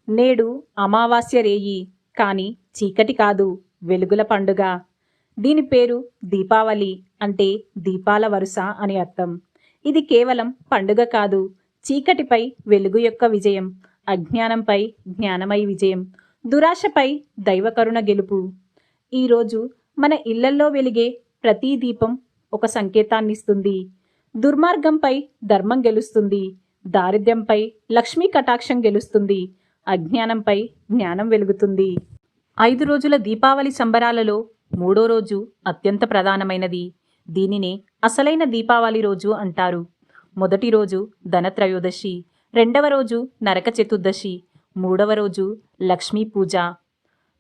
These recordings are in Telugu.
నేడు అమావాస్య రేయి, కాని చీకటి కాదు, వెలుగుల పండుగ. దీని పేరు దీపావళి, అంటే దీపాల వరుస అని అర్థం. ఇది కేవలం పండుగ కాదు, చీకటిపై వెలుగు యొక్క విజయం, అజ్ఞానంపై జ్ఞానమై విజయం, దురాశపై దైవకరుణ గెలుపు. ఈరోజు మన ఇళ్లల్లో వెలిగే ప్రతి దీపం ఒక సంకేతాన్నిస్తుంది. దుర్మార్గంపై ధర్మం గెలుస్తుంది, దారిద్ర్యంపై లక్ష్మీ కటాక్షం గెలుస్తుంది, అజ్ఞానంపై జ్ఞానం వెలుగుతుంది. 5 రోజుల దీపావళి సంబరాలలో 3వ రోజు అత్యంత ప్రధానమైనది. దీనినే అసలైన దీపావళి రోజు అంటారు. మొదటి రోజు ధనత్రయోదశి, 2వ రోజు నరక చతుర్దశి, 3వ రోజు లక్ష్మీ పూజ.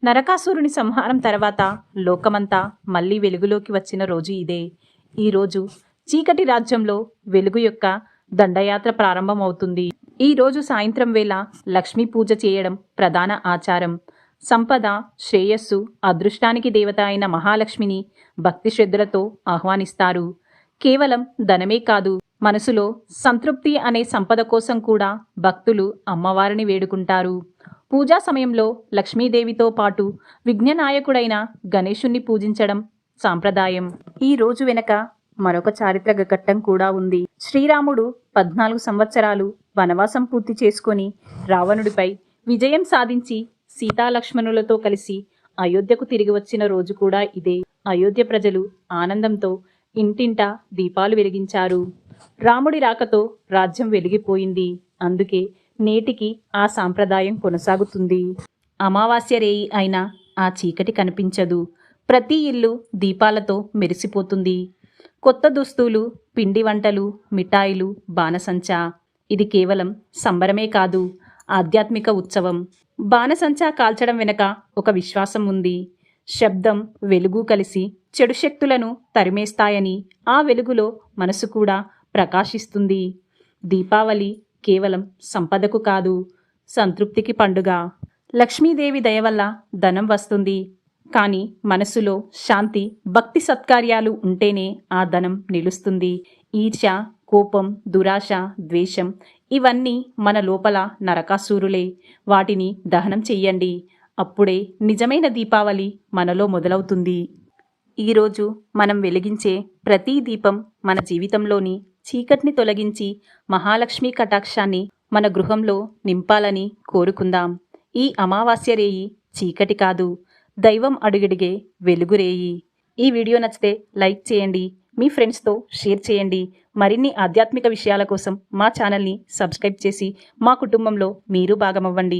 నరకాసురుని సంహారం తర్వాత లోకమంతా మళ్లీ వెలుగులోకి వచ్చిన రోజు ఇదే. ఈరోజు చీకటి రాజ్యంలో వెలుగు యొక్క దండయాత్ర ప్రారంభమవుతుంది. ఈ రోజు సాయంత్రం వేళ లక్ష్మీ పూజ చేయడం ప్రధాన ఆచారం. సంపద, శ్రేయస్సు, అదృష్టానికి దేవత అయిన మహాలక్ష్మిని భక్తి శ్రద్ధలతో ఆహ్వానిస్తారు. కేవలం ధనమే కాదు, మనసులో సంతృప్తి అనే సంపద కోసం కూడా భక్తులు అమ్మవారిని వేడుకుంటారు. పూజా సమయంలో లక్ష్మీదేవితో పాటు విఘ్ననాయకుడైన గణేశుణ్ణి పూజించడం సాంప్రదాయం. ఈ రోజు వెనక మరొక చారిత్రక ఘట్టం కూడా ఉంది. శ్రీరాముడు 14 సంవత్సరాలు వనవాసం పూర్తి చేసుకొని రావణుడిపై విజయం సాధించి సీతాలక్ష్మణులతో కలిసి అయోధ్యకు తిరిగి వచ్చిన రోజు కూడా ఇదే. అయోధ్య ప్రజలు ఆనందంతో ఇంటింటా దీపాలు వెలిగించారు. రాముడి రాకతో రాజ్యం వెలిగిపోయింది. అందుకే నేటికి ఆ సాంప్రదాయం కొనసాగుతుంది. అమావాస్య రేయి అయినా ఆ చీకటి కనిపించదు. ప్రతి ఇల్లు దీపాలతో మెరిసిపోతుంది. కొత్త దుస్తులు, పిండి వంటలు, మిఠాయిలు, బాణసంచా. ఇది కేవలం సంబరమే కాదు, ఆధ్యాత్మిక ఉత్సవం. బాణసంచా కాల్చడం వెనక ఒక విశ్వాసం ఉంది. శబ్దం, వెలుగు కలిసి చెడు శక్తులను తరిమేస్తాయని. ఆ వెలుగులో మనసు కూడా ప్రకాశిస్తుంది. దీపావళి కేవలం సంపదకు కాదు, సంతృప్తికి పండుగ. లక్ష్మీదేవి దయ వల్ల ధనం వస్తుంది, కానీ మనసులో శాంతి, భక్తి సత్కార్యాలు ఉంటేనే ఆ ధనం నిలుస్తుంది. ఈర్ష్య, కోపం, దురాశ, ద్వేషం ఇవన్నీ మన లోపల నరకాసురులే. వాటిని దహనం చెయ్యండి. అప్పుడే నిజమైన దీపావళి మనలో మొదలవుతుంది. ఈరోజు మనం వెలిగించే ప్రతి దీపం మన జీవితంలోని చీకటిని తొలగించి మహాలక్ష్మి కటాక్షాన్ని మన గృహంలో నింపాలని కోరుకుందాం. ఈ అమావాస్య రేయి చీకటి కాదు, దైవం అడుగడిగే వెలుగురేయి. ఈ వీడియో నచ్చితే లైక్ చేయండి, మీ ఫ్రెండ్స్తో షేర్ చేయండి. మరిన్ని ఆధ్యాత్మిక విషయాల కోసం మా ఛానల్ని సబ్స్క్రైబ్ చేసి మా కుటుంబంలో మీరు భాగమవ్వండి.